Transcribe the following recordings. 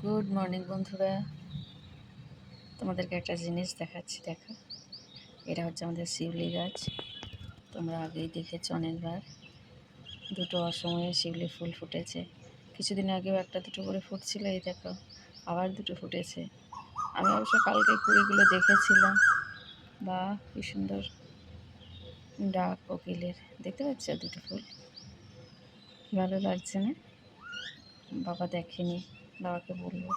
Good morning বন্ধুরা, তোমাদেরকে একটা জিনিস দেখাচ্ছি। দেখো, এটা হচ্ছে আমাদের শিউলি গাছ। তোমরা আগেই দেখেছো অনেকবার। দুটো অসময়ে শিউলি ফুল ফুটেছে। কিছুদিন আগেও একটা দুটো করে ফুটছিল, এই দেখো আবার দুটো ফুটেছে। আমি অবশ্য কালকে কুড়িগুলো দেখেছিলাম। বা কি সুন্দর ডাক কোকিলের, দেখতে পাচ্ছ দুটো ফুল, ভালো লাগছে না? বাবা দেখেনি, বাবাকে বলবো।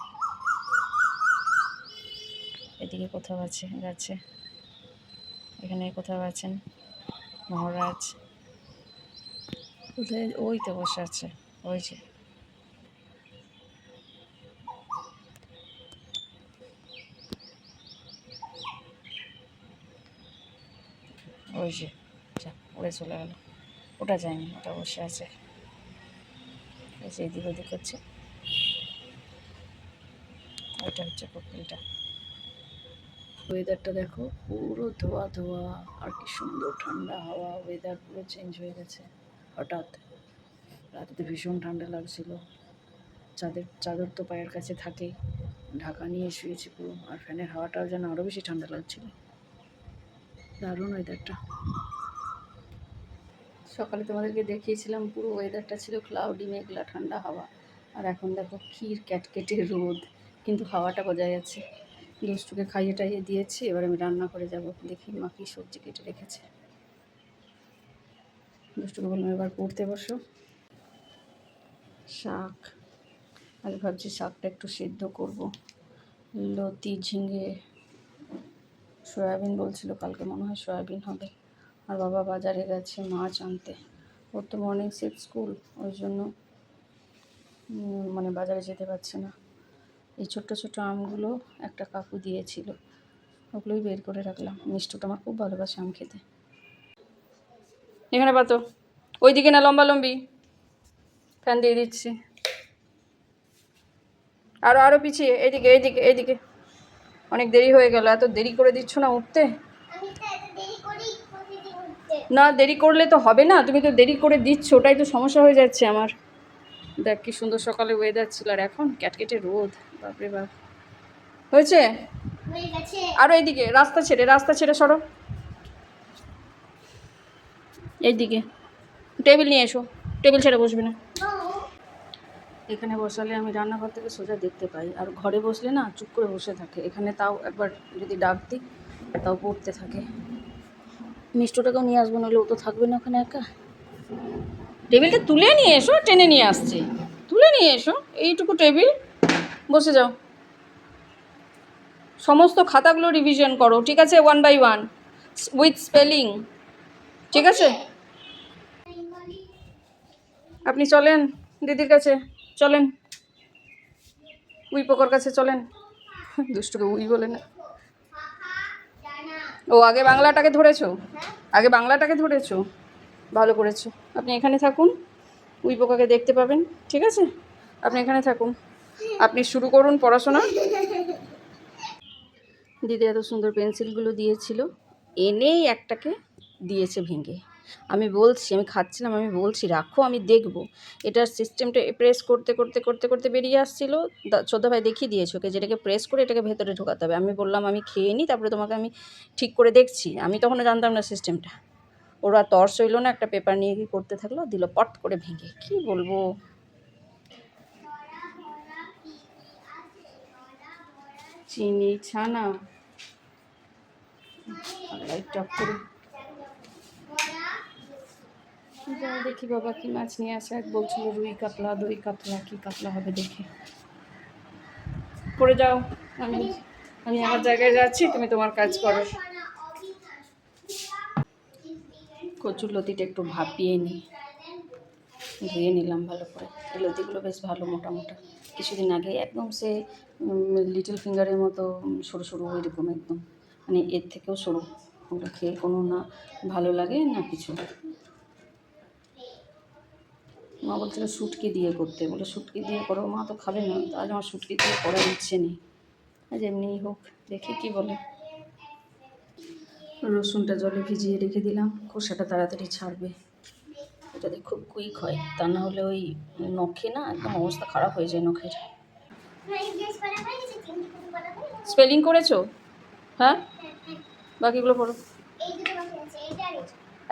এদিকে কোথাও আছে গাছে, এখানে কোথাও আছেন মহারাজ। কোথায়? ওই তো বসে আছে, ওই যে। ওই যে যা উড়ে চলে গেল। ওটা যায়নি, ওটা বসে আছে, এই যে এদিক ওদিক করছে। ওইটা হচ্ছে কোকিলটা। ওয়েদারটা দেখো, পুরো ধোয়া ধোয়া, আর কি সুন্দর ঠান্ডা হাওয়া। ওয়েদার পুরো চেঞ্জ হয়ে গেছে হঠাৎ। রাতে ভীষণ ঠান্ডা লাগছিল, চাদর তো পায়ের কাছে থাকেই, ঢাকা নিয়ে শুয়েছি পুরো। আর ফ্যানের হাওয়াটাও যেন আরও বেশি ঠান্ডা লাগছিল। দারুণ ওয়েদারটা। সকালে তোমাদেরকে দেখিয়েছিলাম পুরো ওয়েদারটা ছিল ক্লাউডি, মেঘলা, ঠান্ডা হাওয়া। আর এখন দেখো ক্ষীর ক্যাটকেটে রোদ, কিন্তু হাওয়াটা বজায় আছে। দুষ্টুকে খাইয়ে টাইয়ে দিয়েছি, এবার আমি রান্না করে যাব। দেখি মা কী সবজি কেটে রেখেছে। দুষ্টুকে বললাম এবার পড়তে বসো। শাক, আজ ভাবছি শাকটা একটু সিদ্ধ করব। লতি, ঝিঙে, সয়াবিন বলছিল কালকে, মনে হয় সয়াবিন হবে। আর বাবা বাজারে গেছে মাছ আনতে। ওর তো মর্নিং শিফট স্কুল, ওই জন্য মানে বাজারে যেতে পারছে না। এই ছোট্ট ছোট্ট আমগুলো একটা কাকু দিয়েছিল, ওগুলোই বের করে রাখলাম। মিষ্টুটা আমার খুব ভালোবাসে আম খেতে। এখানে পাতো, ওই দিকে না, লম্বা লম্বি। ফ্যান দিয়ে দিচ্ছি। আরও পিছিয়ে, এইদিকে এইদিকে এইদিকে। অনেক দেরি হয়ে গেল, এত দেরি করে দিচ্ছ না উঠতে। না, দেরি করলে তো হবে না, তুমি তো দেরি করে দিচ্ছ, ওটাই তো সমস্যা হয়ে যাচ্ছে আমার। দেখ কি সুন্দর সকালে ওয়েদার ছিল, আর এখন ক্যাটকেটে রোদ। বাপরে বাপ। হয়েছে? আরও এইদিকে, রাস্তা ছেড়ে সরো। এইদিকে টেবিল নিয়ে এসো, টেবিল ছেড়ে বসবে না। এখানে বসালে আমি রান্নাঘর থেকে সোজা দেখতে পাই, আর ঘরে বসলে না চুপ করে বসে থাকে। এখানে তাও একবার যদি ডাক দিই তাও পড়তে থাকে। মিষ্টটাকেও নিয়ে আসবো, নাহলে ও তো থাকবে না ওখানে একা। টেবিলটা তুলে নিয়ে এসো, টেনে নিয়ে আসছে। তুলে নিয়ে এসো, এইটুকু টেবিল, বসে যাও। সমস্ত খাতাগুলো রিভিশন করো, ঠিক আছে? 1 by 1 উইথ স্পেলিং, ঠিক আছে? আপনি চলেন দিদির কাছে, চলেন উই পোকোর কাছে চলেন। দুষ্টুকে উই বলে না। ও আগে বাংলাটাকে ধরেছো, ভালো করেছো। আপনি এখানে থাকুন, উই পোকাকে দেখতে পাবেন, ঠিক আছে? আপনি এখানে থাকুন, আপনি শুরু করুন পড়াশোনা। দিদি এত সুন্দর পেন্সিলগুলো দিয়েছিল, এনেই একটাকে দিয়েছে ভেঙে। আমি খাচ্ছিলাম, আমি বলছি রাখো, আমি দেখব। এটার সিস্টেমটা প্রেস করতে করতে করতে করতে বেরিয়ে আসছিলো। ছোটো ভাই দেখিয়ে দিয়েছে ওকে, যেটাকে প্রেস করে এটাকে ভেতরে ঢোকাতে হবে। আমি বললাম আমি খেয়ে নিই, তারপরে তোমাকে আমি ঠিক করে দেখছি। আমি তখনও জানতাম না সিস্টেমটা। ওরা তর্স হইল না, একটা পেপার নিয়ে কি করতে থাকলো, দিল পট করে ভেঙে। কি বলবো। চিনি ছানা, লাইটটা করে যাও দেখি বাবা কি মাছ নিয়ে আসে। এক বলছিল রুই কাতলা, দই কাতলা, কি কাতলা হবে দেখি। পড়ে যাও, আমি আমার জায়গায় যাচ্ছি, তুমি তোমার কাজ করো। কচুর লতিটা একটু ভাপিয়ে নিই, ধুয়ে নিলাম ভালো করে। এই লতিগুলো বেশ ভালো মোটা মোটা। কিছুদিন আগে একদম সে লিটল ফিঙ্গারের মতো সরু সরু, এরকম একদম, মানে এর থেকেও সরু। ওটা খেয়ে কোনো না ভালো লাগে না কিছু। মা বলছিল শুটকি দিয়ে করতে, বলে শুটকি দিয়ে করো, মা তো খাবে না। আজ আমার শুটকি দিয়ে করার ইচ্ছে নেই, আজ এমনিই হোক, দেখি কি বলে। রসুনটা জলে ভিজিয়ে রেখে দিলাম, খোসাটা তাড়াতাড়ি ছাড়বে। এটাতে খুব কুইক হয়, তা না হলে ওই নখে না একদম অবস্থা খারাপ হয়ে যায় নখের। স্পেলিং করেছো? হ্যাঁ, বাকিগুলো পড়ো।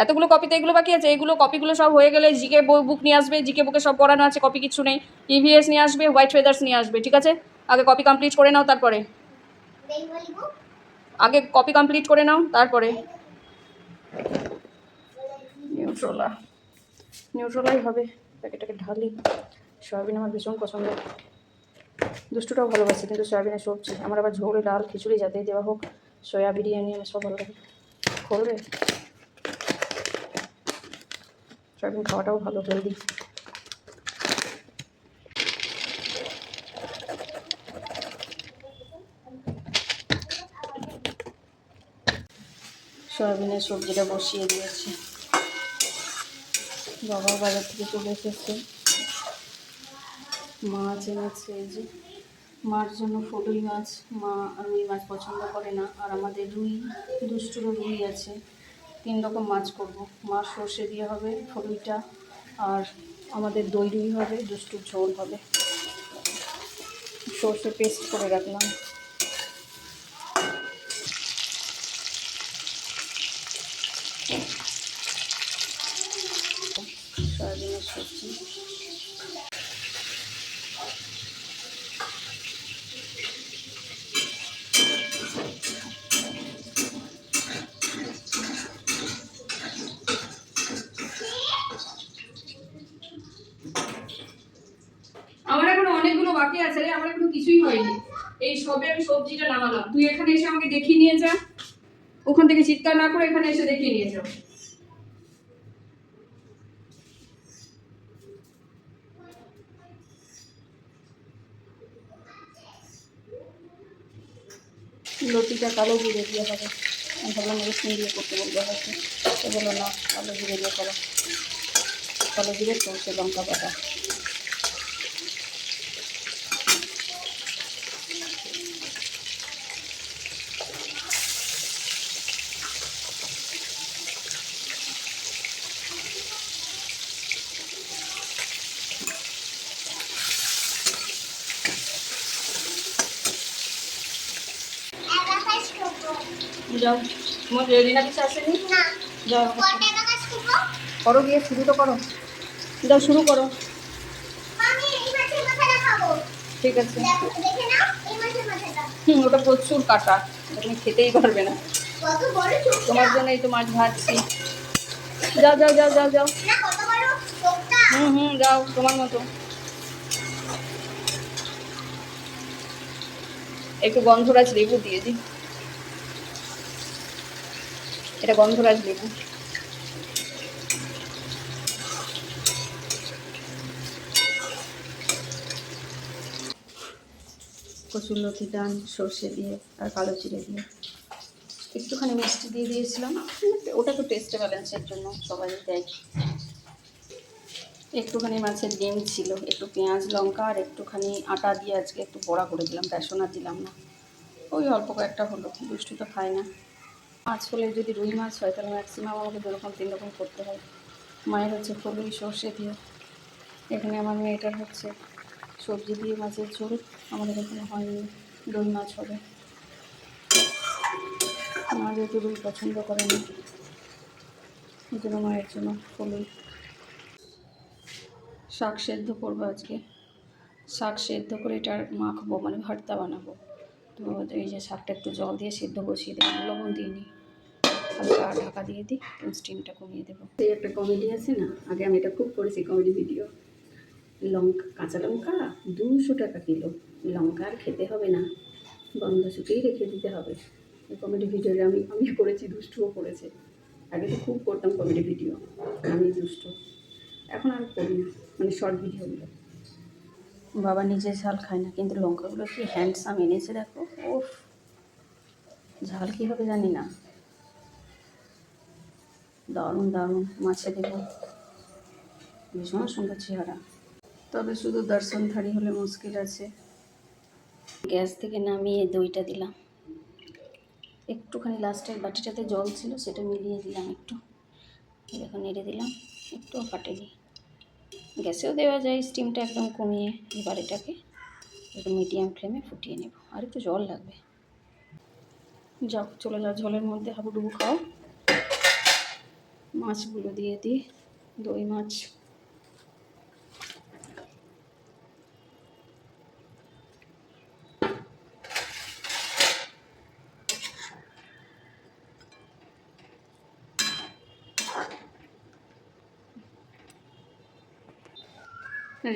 এতগুলো কপিতে এগুলো বাকি আছে, এগুলো কপিগুলো সব হয়ে গেলে জিকে বুক নিয়ে আসবে, জিকে বুকে সব পড়ানো আছে, কপি কিছু নেই। ইভিএস নিয়ে আসবে, হোয়াইট ফেদার্স নিয়ে আসবে, ঠিক আছে? আগে কপি কমপ্লিট করে নাও, তারপরে আগে কপি কমপ্লিট করে নাও, তারপরে নিউট্রোলাই হবে। প্যাকেটটাকে ঢালি। সয়াবিন আমার ভীষণ পছন্দ, দুষ্টুটাও ভালোবাসে, কিন্তু সয়াবিনের সবজি আমার আবার ঝোল ডাল খিচুড়ি যাতেই দেওয়া হোক, সয়া বিরিয়ানি আমার সব ভালো লাগে। করবে সয়াবিন খাওয়াটাও ভালো, হেলদি। সয়াবিনের সবজিটা বসিয়ে দিয়েছি। বাবা বাজার থেকে চলে এসেছে, মাছ এনেছে। এই যে মার জন্য ফলুই মাছ, মা রুই মাছ পছন্দ করে না, আর আমাদের দুষ্টুরও রুই আছে। 3 রকম মাছ করব। মা সর্ষে দিয়ে হবে ফলুইটা, আর আমাদের দই রুই হবে, দুষ্টুর ঝোল হবে। সর্ষে পেস্ট করে রাখলাম। সয়াবিনের সবজি। আমার এখন অনেকগুলো বাকি আছে রে, আমার এখনো কিছুই হয়নি। এই সবে আমি সবজিটা নামালাম, তুই এখানে এসে আমাকে দেখিয়ে নিয়ে যা। ওখান থেকে চিৎকার না করে এখানে এসে দেখিয়ে নিয়ে যাও। লতিটা কালো জিরে দিয়ে হবে, আমি ভাবলাম রসুন দিয়ে করতে বলবো হয়তো, এগুলো না, কালো জিরে দিয়ে করো। কালো জিরে সরষে লঙ্কা বাটা। যাও, তোমার রেডিনা কিছু আসেনি? যাও করো, গিয়ে শুরু তো করো, যাও শুরু করো। ঠিক আছে। ওটা প্রচুর কাটা, তুমি খেতেই পারবে না। তোমার জন্য এই তো মাছ ভাজছি। যাও যাও যাও যাও যাও। যাও তোমার মতো। একটু গন্ধরাজ লেবু দিয়ে দিই, এটা গন্ধরাজ লেবু। কচুরলতি ডান সর্ষে দিয়ে আর কালো জিরে দিয়ে, একটুখানি মিষ্টি দিয়ে দিয়েছিলাম, ওটা তো টেস্টে ব্যালেন্সের জন্য সবাই দেয়। একটুখানি মাছের ডিম ছিল, একটু পেঁয়াজ লঙ্কা আর একটুখানি আটা দিয়ে আজকে একটু বড়া করে দিলাম, বেসন আর দিলাম না। ওই অল্প কয়েকটা হলো, দুষ্টু তো খায় না। মাছ হলে যদি রুই মাছ হয় তাহলে ম্যাক্সিমাম আমাকে 2 রকম 3 রকম করতে হয়। মায়ের হচ্ছে ফলুই সর্ষে দিয়ে, এখানে আমার মেয়েটার হচ্ছে সবজি দিয়ে মাছের ঝোল, আমাদের এখানে হয়নি, রুই মাছ হবে। মা যেহেতু রুই পছন্দ করে না, এই জন্য মায়ের জন্য ফলুই। শাক সেদ্ধ করবো আজকে, শাক সেদ্ধ করে এটার মাখবো, মানে ভর্তা বানাবো। তো এই যে শাকটা একটু জল দিয়ে সেদ্ধ বসিয়ে দেবো, লবণ দিইনি, হালকা ঢাকা দিয়ে দিই, স্টিমটা কমিয়ে দেবো। এই একটা কমেডি আছে না, আগে আমি এটা খুব করেছি কমেডি ভিডিও। কাঁচা লঙ্কা 200 টাকা কিলো, লঙ্কা আর খেতে হবে না, গন্ধ শুকিয়েই রেখে দিতে হবে। এই কমেডি ভিডিওটা আমি করেছি, দুষ্টুও করেছে। আগে তো খুব করতাম কমেডি ভিডিও, আমি দুষ্টু, এখন আর করি না, মানে শর্ট ভিডিওগুলো। বাবা নিজে ঝাল খায় না, কিন্তু লঙ্কাগুলো কি হ্যান্ডসাম এনেছে দেখো, ওফ, ঝাল কী হবে জানি না, দারুণ দারুণ। মাছে দেবো, ভীষণ সুন্দর চেহারা। তবে শুধু দর্শন থারি হলে মুশকিল আছে। গ্যাস থেকে নামিয়ে দইটা দিলাম, একটুখানি লাস্টের বাটিটাতে জল ছিল সেটা মিলিয়ে দিলাম একটু, এখন নেড়ে দিলাম, একটুও ফাটেনি। গ্যাসেও দেওয়া যায়, স্টিমটা একদম কমিয়ে এবার এটাকে একটু মিডিয়াম ফ্লেমে ফুটিয়ে নেব, আর একটু জল লাগবে। যাও, চলে যাও ঝোলের মধ্যে, হাবুডুবু খাও। মাছগুলো দিয়ে দিই, দই মাছ।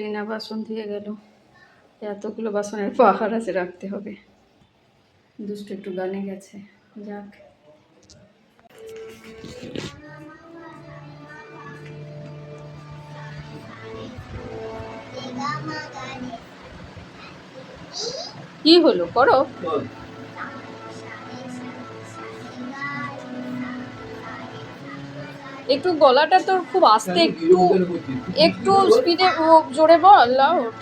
রিনা বাসন দিয়ে গেল, এতগুলো বাসনের পাহাড় আছে, রাখতে হবে। দুষ্টু একটু গানে গেছে, যাক। কি হলো, করো। একটু গলাটা তোর খুব আস্তে, একটু একটু স্পিডে জোরে বল, লাউড।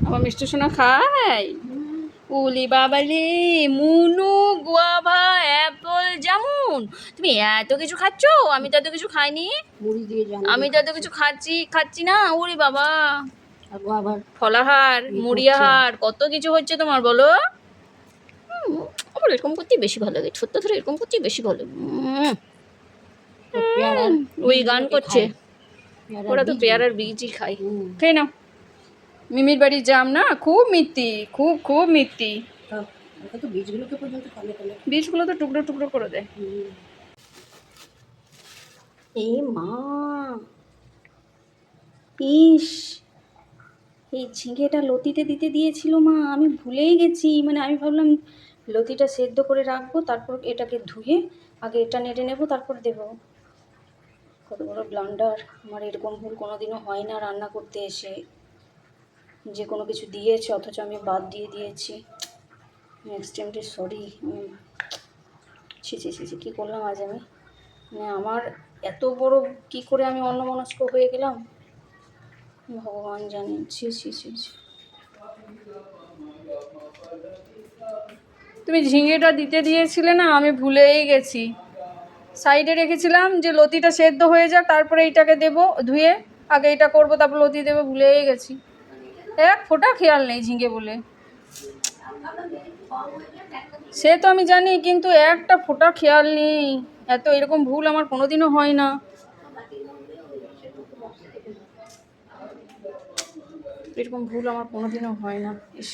আমার মিষ্টি সোনা খাই। উলি বাবা রে, মুনু, গুয়াভা, অ্যাপল, জামুন, তুমি এত কিছু খাচ্ছ? আমি তো এত কিছু খাইনি। আমি তো এত কিছু খাচ্ছি না। উরি বাবা, ফলাহার, মুড়িয়াহার, কত কিছু হচ্ছে তোমার, বলো। আমার এরকম করতেই বেশি ভালো লাগে, ছোট্ট ধরে এরকম করতেই বেশি ভালো লাগে। ওই গান করছে, ওরা তো পেয়ারার বীজই খায়। খেয়ে নাও। মিমির বাড়ির জাম না, খুব মিষ্টি, খুব খুব মিষ্টি। বীজগুলো তো টুকরো টুকরো করে দেয়। এই মা, ইস, এই ঝিঙেটা লতিতে দিতে দিয়েছিল মা, আমি ভুলেই গেছি। মানে আমি ভাবলাম লতিটা সেদ্ধ করে রাখবো, তারপর এটাকে ধুয়ে আগে এটা নেড়ে নেবো, তারপর দেবো। কত বড় ব্লান্ডার আমার, এরকম ভুল কোনোদিনও হয় না রান্না করতে এসে। যে কোনো কিছু দিয়েছে অথচ আমি বাদ দিয়ে দিয়েছি। Extremely sorry. ছি ছি ছি ছি, কী করলাম আজ আমি। মানে আমার এত বড় কি করে আমি অন্যমনস্ক হয়ে গেলাম, ভগবান জানেন। ছি ছি ছি ছি। তুমি ঝিঙেটা দিতে দিয়েছিলে না, আমি ভুলেই গেছি। সাইডে রেখেছিলাম যে লতিটা সেদ্ধ হয়ে যাক, তারপরে এইটাকে দেবো ধুয়ে, আগে এটা করবো তারপর লতি দেবো, ভুলেই গেছি। এক ফোঁটা খেয়াল নেই ঝিঙে বলে। সে তো আমি জানি, কিন্তু একটা ফোঁটা খেয়াল নেই। এত এরকম ভুল আমার কোনোদিনও হয় না। এরকম ভুল আমার কোনোদিনও হয় না। ইস,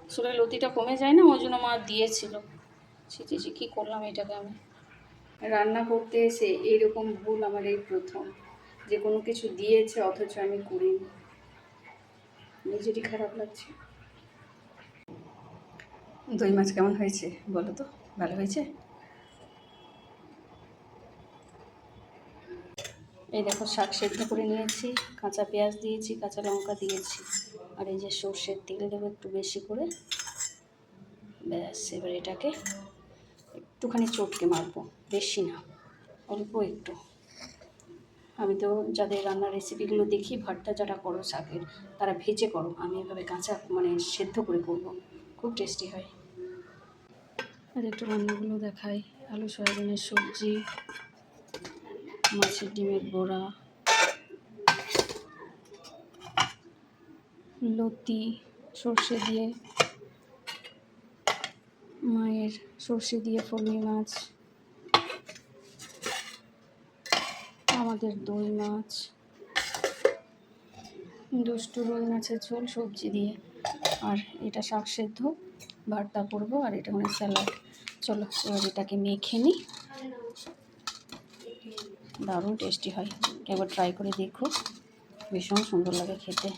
আসলে লতিটা কমে যায় না, ওই জন্য মা দিয়েছিল। ছি ছি ছি, কী করলাম এটাকে আমি। রান্না করতে এসে এইরকম ভুল আমার এই প্রথম, যে কোনো কিছু দিয়েছে অথচ আমি করিনি। নিজেরই খারাপ লাগছে। দই মাছ কেমন হয়েছে বলো তো, ভালো হয়েছে? এই দেখো, শাক সেদ্ধ করে নিয়েছি, কাঁচা পেঁয়াজ দিয়েছি, কাঁচা লঙ্কা দিয়েছি, আর এই যে সর্ষের তেল দেবো একটু বেশি করে। ব্যাস, এবার এটাকে একটুখানি চটকে মারবো, বেশি না, অল্প একটু। আমি তো যাদের রান্নার রেসিপিগুলো দেখি, ভর্তা যারা করো শাকের, তারা ভেজে করো, আমি এভাবে কাঁচা মানে সেদ্ধ করে করবো, খুব টেস্টি হয়। আর একটু রান্নাগুলো দেখাই। আলু সয়াবিনের সবজি, মাছের ডিমের বড়া, লতি সর্ষে দিয়ে, মায়ের সর্ষে দিয়ে ফলমি মাছ, আমাদের দই মাছ, দুষ্টু রুই মাছের ঝোল সবজি দিয়ে, আর এটা শাক সেদ্ধ ভর্তা করবো, আর এটা মানে স্যালাড। চলো এবার এটাকে মেখে নিই। দারুণ টেস্টি হয়, একবার ট্রাই করে দেখো, ভীষণ সুন্দর লাগে খেতে।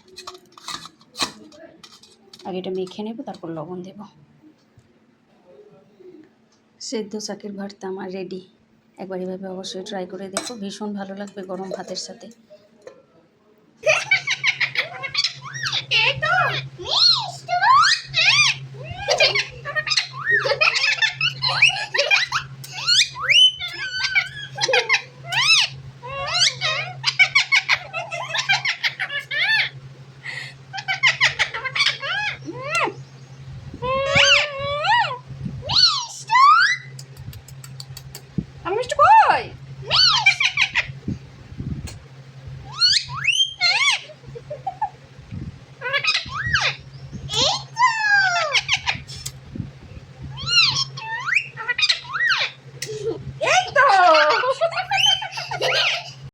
আগে এটা মেখে নেব, তারপর লবণ দেব। সেদ্ধ শাকের ভর্তা আমার রেডি। একবার এভাবে অবশ্যই ট্রাই করে দেখো, ভীষণ ভালো লাগবে গরম ভাতের সাথে।